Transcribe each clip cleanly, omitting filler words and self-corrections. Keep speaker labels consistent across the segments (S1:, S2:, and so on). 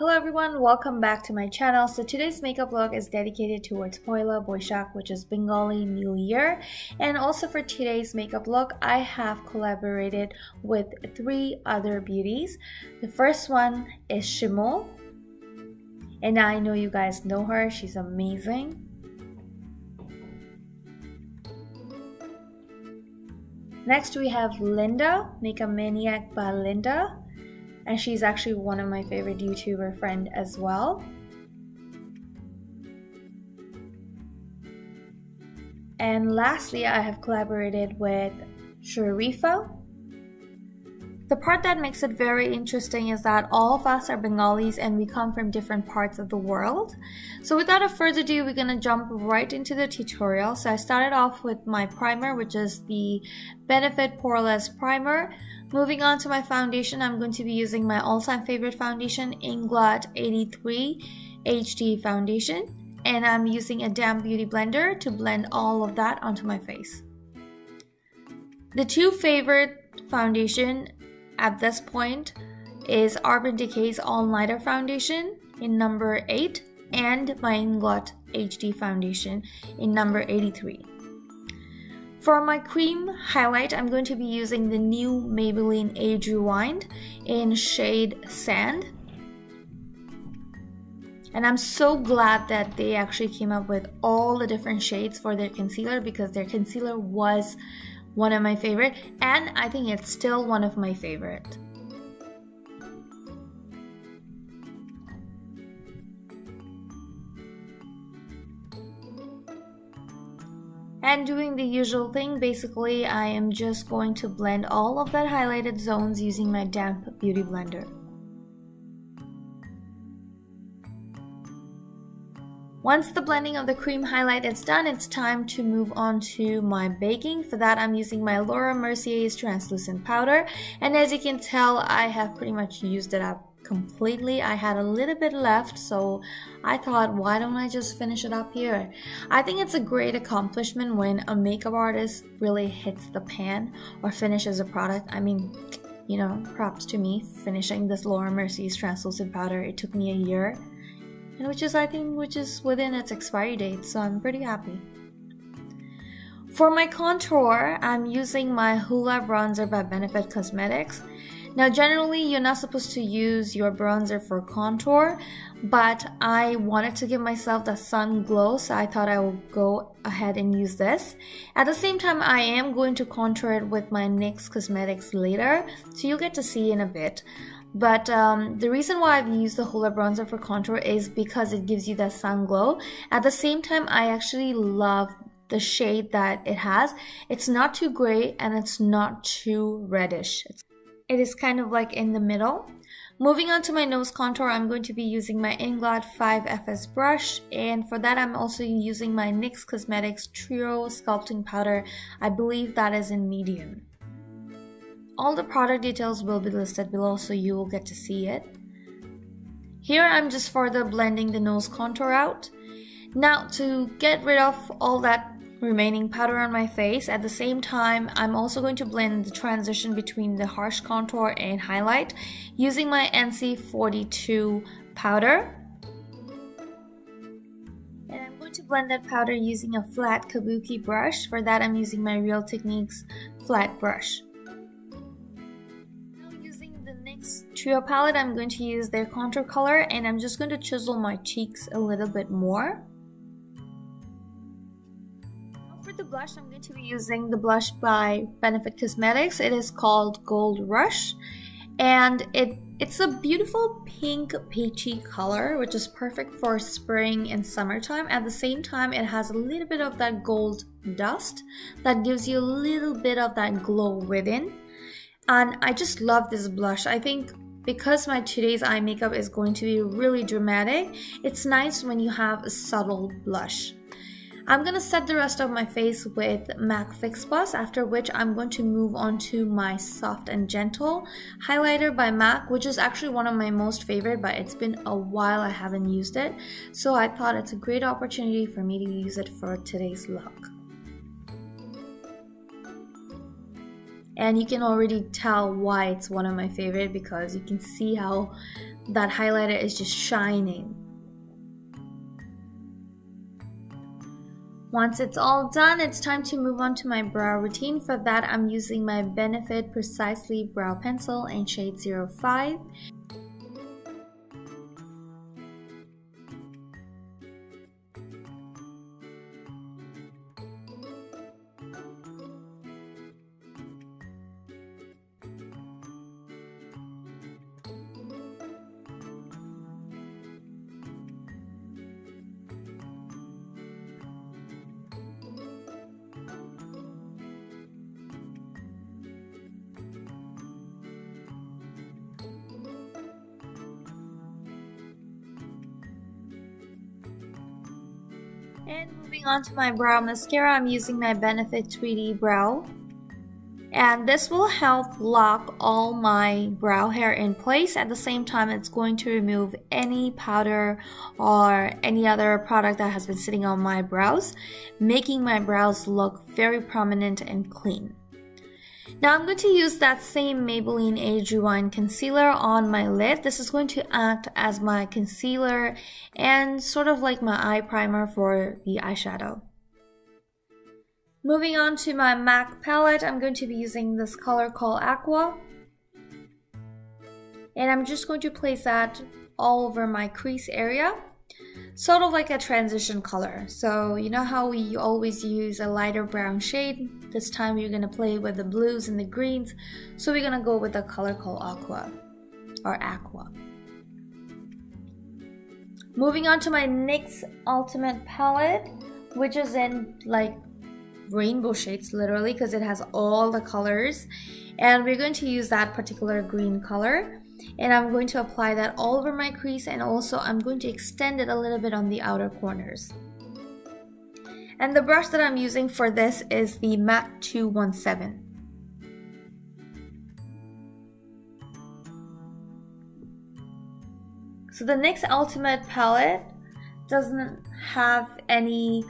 S1: Hello everyone, welcome back to my channel. So today's makeup look is dedicated towards Pohela Boishak, which is Bengali New Year. And also for today's makeup look, I have collaborated with 3 other beauties. The first one is Shimo. And I know you guys know her, she's amazing. Next we have Linda, Makeup Maniac by Linda. And she's actually one of my favorite YouTuber friend as well. And lastly, I have collaborated with Sharifa. The part that makes it very interesting is that all of us are Bengalis and we come from different parts of the world. So without further ado, we're gonna jump right into the tutorial. So I started off with my primer, which is the Benefit Poreless Primer. Moving on to my foundation, I'm going to be using my all-time favorite foundation, Inglot 83 HD Foundation. And I'm using a damp beauty blender to blend all of that onto my face. The 2 favorite foundation at this point is Urban Decay's All-Nighter Foundation in number 8 and my Inglot HD Foundation in number 83. For my cream highlight, I'm going to be using the new Maybelline Age Rewind in shade Sand. And I'm so glad that they actually came up with all the different shades for their concealer, because their concealer was one of my favorite, and I think it's still one of my favorite. And doing the usual thing, basically I am just going to blend all of that highlighted zones using my damp beauty blender. Once the blending of the cream highlight is done, it's time to move on to my baking. For that, I'm using my Laura Mercier's translucent powder, and as you can tell, I have pretty much used it up completely. I had a little bit left, so I thought, why don't I just finish it up here? I think it's a great accomplishment when a makeup artist really hits the pan or finishes a product. I mean, you know, props to me finishing this Laura Mercier's translucent powder. It took me a year, and which is within its expiry date, so I'm pretty happy. For my contour, I'm using my Hoola bronzer by Benefit Cosmetics. Now generally you're not supposed to use your bronzer for contour, but I wanted to give myself the sun glow, so I thought I would go ahead and use this. At the same time, I am going to contour it with my NYX Cosmetics later, so you'll get to see in a bit. But the reason why I've used the Hoola bronzer for contour is because it gives you that sun glow. At the same time, I actually love the shade that it has. It's not too gray and it's not too reddish. It is kind of like in the middle. Moving on to my nose contour, I'm going to be using my Inglot 5FS brush, and for that I'm also using my NYX Cosmetics Trio Sculpting Powder. I believe that is in medium. All the product details will be listed below, so you will get to see it. Here I'm just further blending the nose contour out. Now to get rid of all that remaining powder on my face, at the same time I'm also going to blend the transition between the harsh contour and highlight using my NC42 powder. And I'm going to blend that powder using a flat kabuki brush. For that I'm using my Real Techniques flat brush. Now using the NYX Trio palette, I'm going to use their contour color, and I'm just going to chisel my cheeks a little bit more. For the blush, I'm going to be using the blush by Benefit Cosmetics. It is called Gold Rush, and it's a beautiful pink peachy color, which is perfect for spring and summertime. At the same time, it has a little bit of that gold dust that gives you a little bit of that glow within. And I just love this blush. I think because my today's eye makeup is going to be really dramatic, it's nice when you have a subtle blush. I'm going to set the rest of my face with MAC Fix Plus, after which I'm going to move on to my Soft and Gentle highlighter by MAC, which is actually one of my most favorite, but it's been a while I haven't used it, so I thought it's a great opportunity for me to use it for today's look. And you can already tell why it's one of my favorite, because you can see how that highlighter is just shining. Once it's all done, it's time to move on to my brow routine. For that, I'm using my Benefit Precisely Brow Pencil in shade 05. And moving on to my brow mascara, I'm using my Benefit 3D Brow. And this will help lock all my brow hair in place. At the same time, it's going to remove any powder or any other product that has been sitting on my brows, making my brows look very prominent and clean. Now I'm going to use that same Maybelline Age Rewind concealer on my lid. This is going to act as my concealer and sort of like my eye primer for the eyeshadow. Moving on to my MAC palette, I'm going to be using this color called Aqua. And I'm just going to place that all over my crease area. Sort of like a transition color. So you know how we always use a lighter brown shade? This time we're going to play with the blues and the greens. So we're going to go with a color called Aqua or Aqua. Moving on to my NYX Ultimate palette, which is in like rainbow shades literally because it has all the colors. And we're going to use that particular green color. And I'm going to apply that all over my crease, and also I'm going to extend it a little bit on the outer corners. And the brush that I'm using for this is the MAC 217. So the NYX Ultimate palette doesn't have any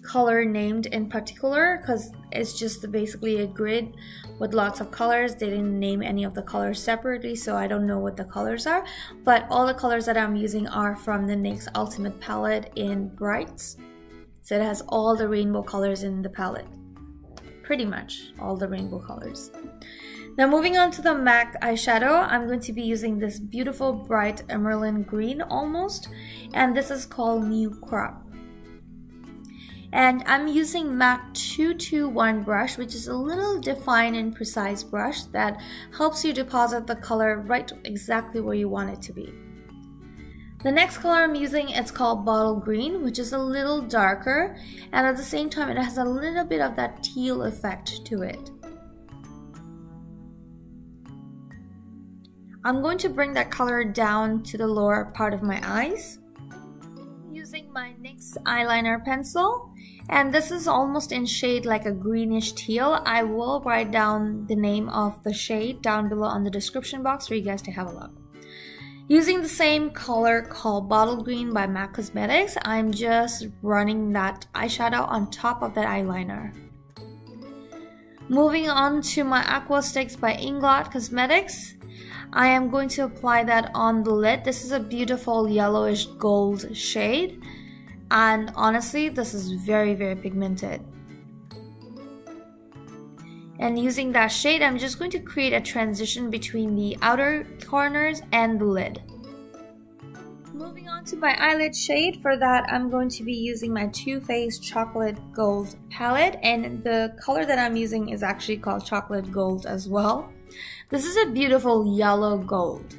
S1: color named in particular because it's just basically a grid with lots of colors. They didn't name any of the colors separately, so I don't know what the colors are, but all the colors that I'm using are from the NYX Ultimate palette in Brights. So it has all the rainbow colors in the palette, pretty much all the rainbow colors. Now moving on to the MAC eyeshadow, I'm going to be using this beautiful bright emerald green almost, and this is called New Crop. And I'm using MAC 221 brush, which is a little defined and precise brush that helps you deposit the color right exactly where you want it to be. The next color I'm using, it's called Bottle Green, which is a little darker, and at the same time it has a little bit of that teal effect to it. I'm going to bring that color down to the lower part of my eyes. Using my NYX eyeliner pencil, and this is almost in shade like a greenish teal. I will write down the name of the shade down below on the description box for you guys to have a look. Using the same color called Bottle Green by MAC Cosmetics, I'm just running that eyeshadow on top of that eyeliner. Moving on to my Aqua Sticks by Inglot Cosmetics, I am going to apply that on the lid. This is a beautiful yellowish gold shade, and honestly this is very pigmented. And using that shade, I'm just going to create a transition between the outer corners and the lid. Moving on to my eyelid shade, for that I'm going to be using my Too Faced Chocolate Gold palette, and the color that I'm using is actually called Chocolate Gold as well. This is a beautiful yellow gold.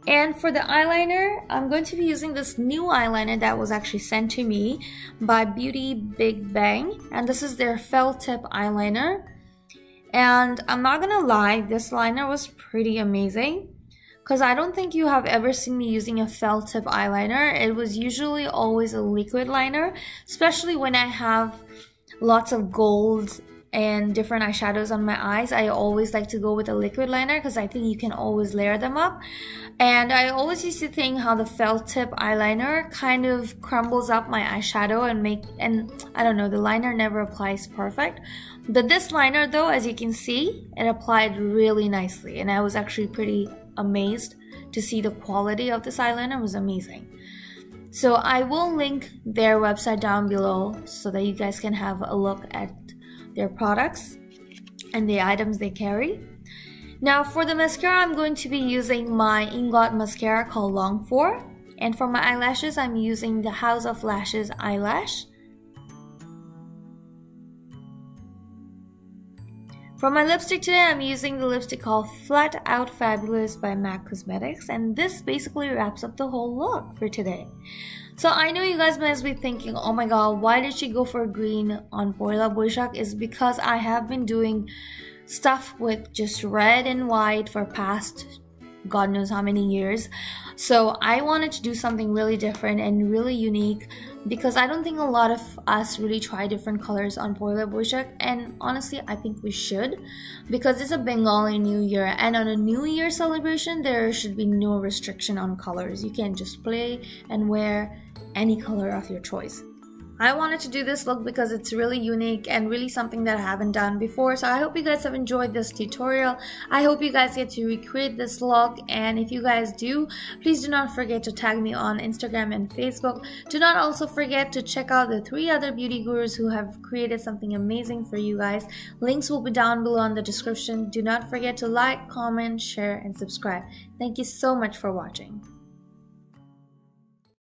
S1: And for the eyeliner, I'm going to be using this new eyeliner that was actually sent to me by Beauty Big Bang, and this is their felt tip eyeliner. And I'm not gonna lie, this liner was pretty amazing because I don't think you have ever seen me using a felt tip eyeliner. It was usually always a liquid liner, especially when I have lots of gold and different eyeshadows on my eyes, I always like to go with a liquid liner because I think you can always layer them up. And I always used to think how the felt tip eyeliner kind of crumbles up my eyeshadow and I don't know, the liner never applies perfect. But this liner though, as you can see, it applied really nicely, and I was actually pretty amazed to see the quality of this eyeliner. It was amazing. So I will link their website down below so that you guys can have a look at their products and the items they carry. Now for the mascara, I'm going to be using my Inglot mascara called Long 4, and for my eyelashes, I'm using the House of Lashes eyelash. For my lipstick today, I'm using the lipstick called Flat Out Fabulous by NYX Cosmetics, and this basically wraps up the whole look for today. So I know you guys must be thinking, oh my god, why did she go for green on Pohela Boishak? Is because I have been doing stuff with just red and white for past God knows how many years. So I wanted to do something really different and really unique, because I don't think a lot of us really try different colors on Pohela Boishak, and honestly I think we should, because it's a Bengali New Year, and on a New Year celebration there should be no restriction on colors. You can just play and wear any color of your choice. I wanted to do this look because it's really unique and really something that I haven't done before. So I hope you guys have enjoyed this tutorial. I hope you guys get to recreate this look, and if you guys do, please do not forget to tag me on Instagram and Facebook. Do not also forget to check out the 3 other beauty gurus who have created something amazing for you guys. Links will be down below in the description. Do not forget to like, comment, share, and subscribe. Thank you so much for watching.